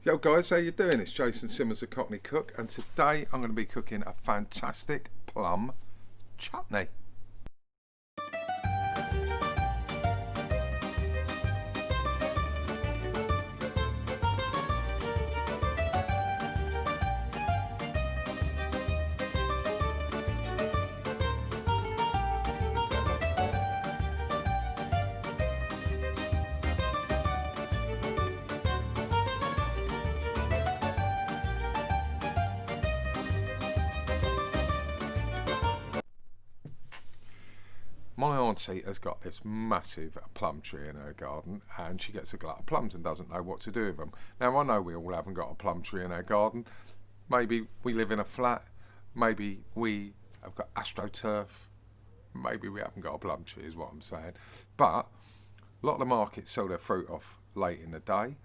Yo guys, how you doing? It's Jason Simmons, the Cockney cook, and today I'm going to be cooking a fantastic plum chutney. My auntie has got this massive plum tree in her garden, and she gets a glut of plums and doesn't know what to do with them. Now I know we all haven't got a plum tree in our garden. Maybe we live in a flat, maybe we have got astroturf, maybe we haven't got a plum tree is what I'm saying. But a lot of the markets sell their fruit off late in the day.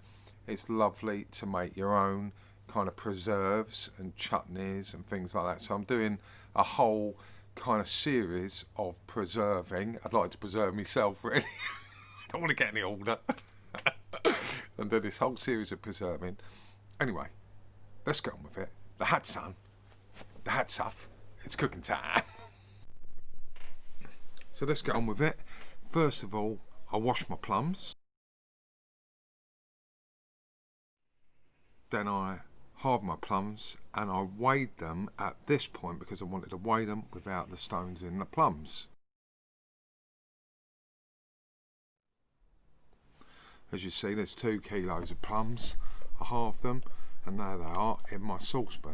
It's lovely to make your own kind of preserves and chutneys and things like that. So I'm doing a whole kind of series of preserving. I'd like to preserve myself really. I don't want to get any older. And do this whole series of preserving. Anyway, let's get on with it. The hat's on. The hat's off. It's cooking time. So let's get on with it. First of all, I wash my plums. Then I halved my plums and I weighed them at this point because I wanted to weigh them without the stones in the plums. As you see, there's 2 kilos of plums. I halved them and there they are in my saucepan.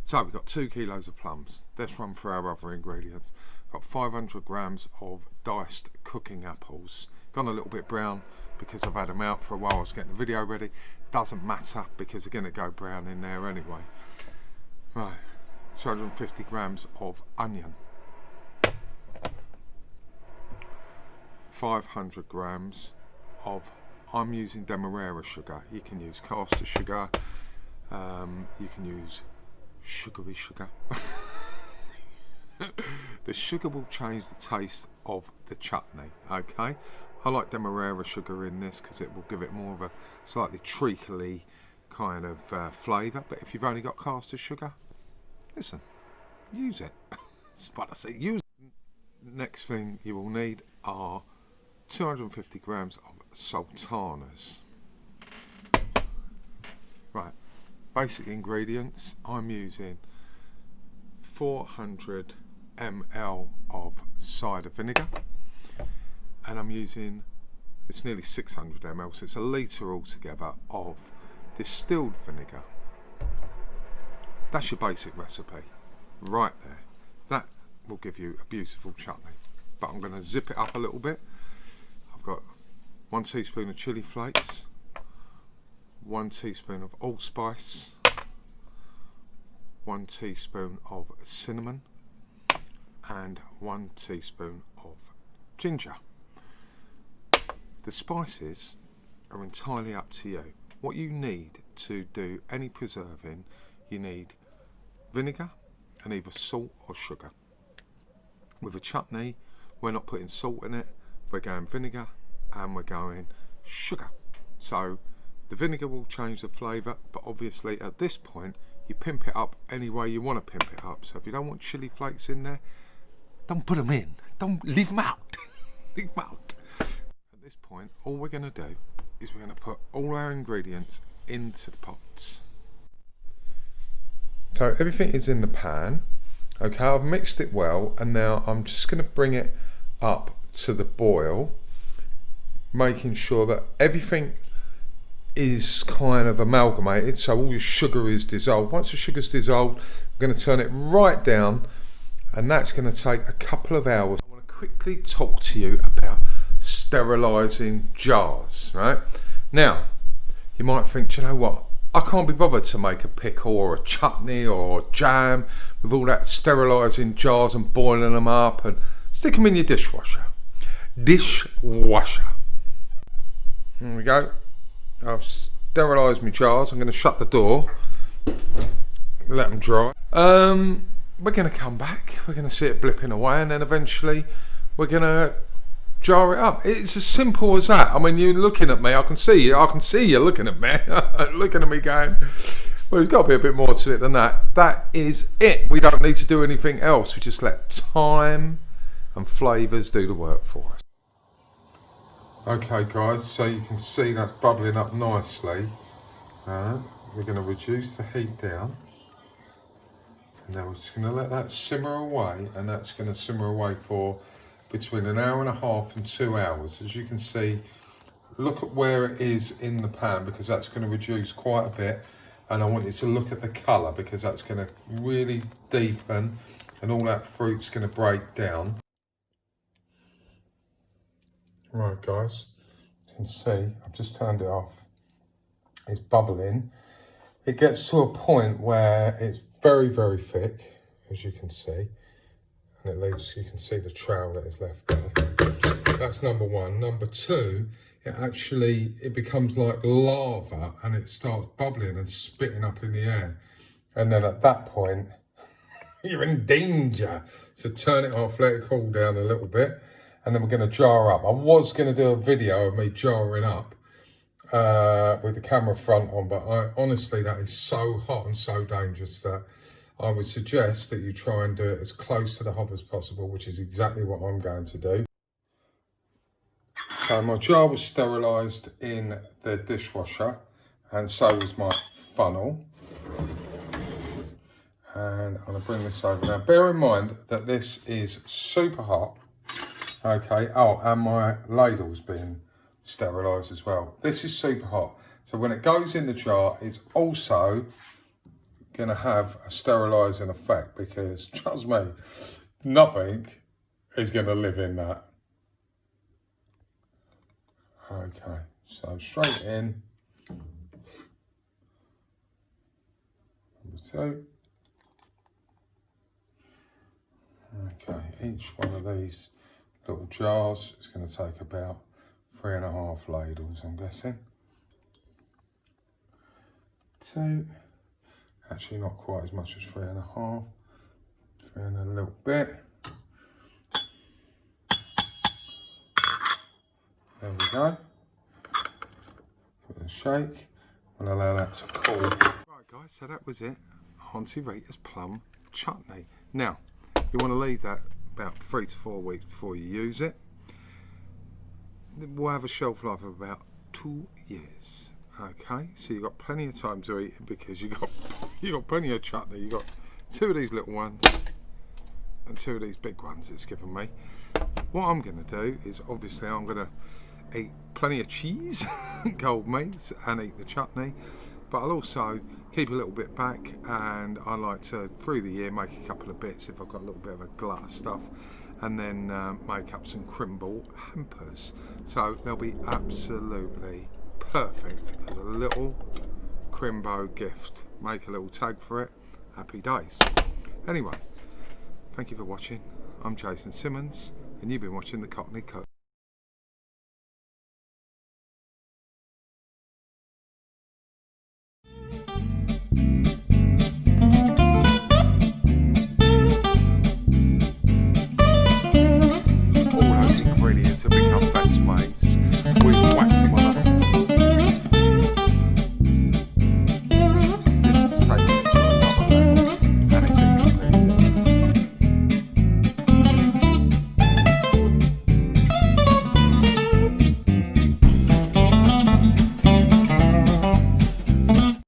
So we've got 2 kilos of plums. Let's run through our other ingredients. Got 500 grams of diced cooking apples. Gone a little bit brown because I've had them out for a while. I was getting the video ready. Doesn't matter because they're going to go brown in there anyway. Right, 250 grams of onion, 500 grams of, I'm using Demerara sugar. You can use caster sugar, you can use sugary sugar. The sugar will change the taste of the chutney, okay? I like Demerara sugar in this because it will give it more of a slightly treacly kind of flavour. But if you've only got caster sugar, listen, use it. That's what I say, use it. Next thing you will need are 250 grams of sultanas. Right, basic ingredients. I'm using 400 ml of cider vinegar. And I'm using, it's nearly 600 ml, so it's a litre altogether of distilled vinegar. That's your basic recipe, right there. That will give you a beautiful chutney. But I'm going to zip it up a little bit. I've got 1 teaspoon of chili flakes, 1 teaspoon of allspice, 1 teaspoon of cinnamon, and 1 teaspoon of ginger. The spices are entirely up to you. What you need to do any preserving, you need vinegar and either salt or sugar. With a chutney, we're not putting salt in it, we're going vinegar and we're going sugar. So the vinegar will change the flavour, but obviously at this point you pimp it up any way you want to pimp it up. So if you don't want chili flakes in there, don't put them in. Don't leave them out. Leave them out. At this point, all we're going to do is we're going to put all our ingredients into the pots. So everything is in the pan. Okay, I've mixed it well, and now I'm just going to bring it up to the boil, making sure that everything is kind of amalgamated, so all your sugar is dissolved. Once the sugar's dissolved, we're going to turn it right down, and that's going to take a couple of hours. I want to quickly talk to you about sterilising jars, right? Now, you might think, do you know what? I can't be bothered to make a pickle or a chutney or a jam with all that sterilising jars and boiling them up, and stick them in your dishwasher. Dishwasher. There we go. I've sterilised my jars. I'm going to shut the door, let them dry. We're going to come back. We're going to see it blipping away, and then eventually we're going to jar it up. It's as simple as that. I mean, you're looking at me, I can see you looking at me, looking at me going, well, there's got to be a bit more to it than that. That is it. We don't need to do anything else. We just let time and flavours do the work for us. Okay guys, so you can see that's bubbling up nicely. We're going to reduce the heat down. And now we're just going to let that simmer away, and that's going to simmer away for between an hour and a half and 2 hours. As you can see, look at where it is in the pan, because that's going to reduce quite a bit. And I want you to look at the colour, because that's going to really deepen and all that fruit's going to break down. Right guys, you can see I've just turned it off. It's bubbling. It gets to a point where it's very, very thick, as you can see. And it leaves, you can see the trail that is left there. That's number one. Number two, it becomes like lava, and it starts bubbling and spitting up in the air. And then at that point, you're in danger. So turn it off, let it cool down a little bit, and then we're going to jar up. I was going to do a video of me jarring up with the camera front on, but honestly, that is so hot and so dangerous that I would suggest that you try and do it as close to the hob as possible, which is exactly what I'm going to do. So my jar was sterilised in the dishwasher, and so was my funnel. And I'm going to bring this over. Now bear in mind that this is super hot. Okay, oh, and my ladle's been sterilised as well. This is super hot. So when it goes in the jar, it's also going to have a sterilising effect, because trust me, nothing is going to live in that. Okay, so straight in. Number two. Okay, each one of these little jars is going to take about 3.5 ladles, I'm guessing. Two. Actually, not quite as much as 3.5. 3 and a little bit. There we go. Give it a shake. We'll allow that to cool. Right guys, so that was it. Auntie Rita's plum chutney. Now, you want to leave that about 3 to 4 weeks before you use it. We'll have a shelf life of about 2 years. Okay, so you've got plenty of time to eat it, because you got plenty of chutney. You got 2 of these little ones and 2 of these big ones it's given me. What I'm going to do is, obviously, I'm going to eat plenty of cheese, cold meats, and eat the chutney. But I'll also keep a little bit back, and I like to, through the year, make a couple of bits if I've got a little bit of a glut of stuff, and then make up some crimble hampers. So they'll be absolutely perfect as a little crimbo gift. Make a little tag for it. Happy days. Anyway, thank you for watching. I'm Jason Simmons, and you've been watching the Cockney Cook.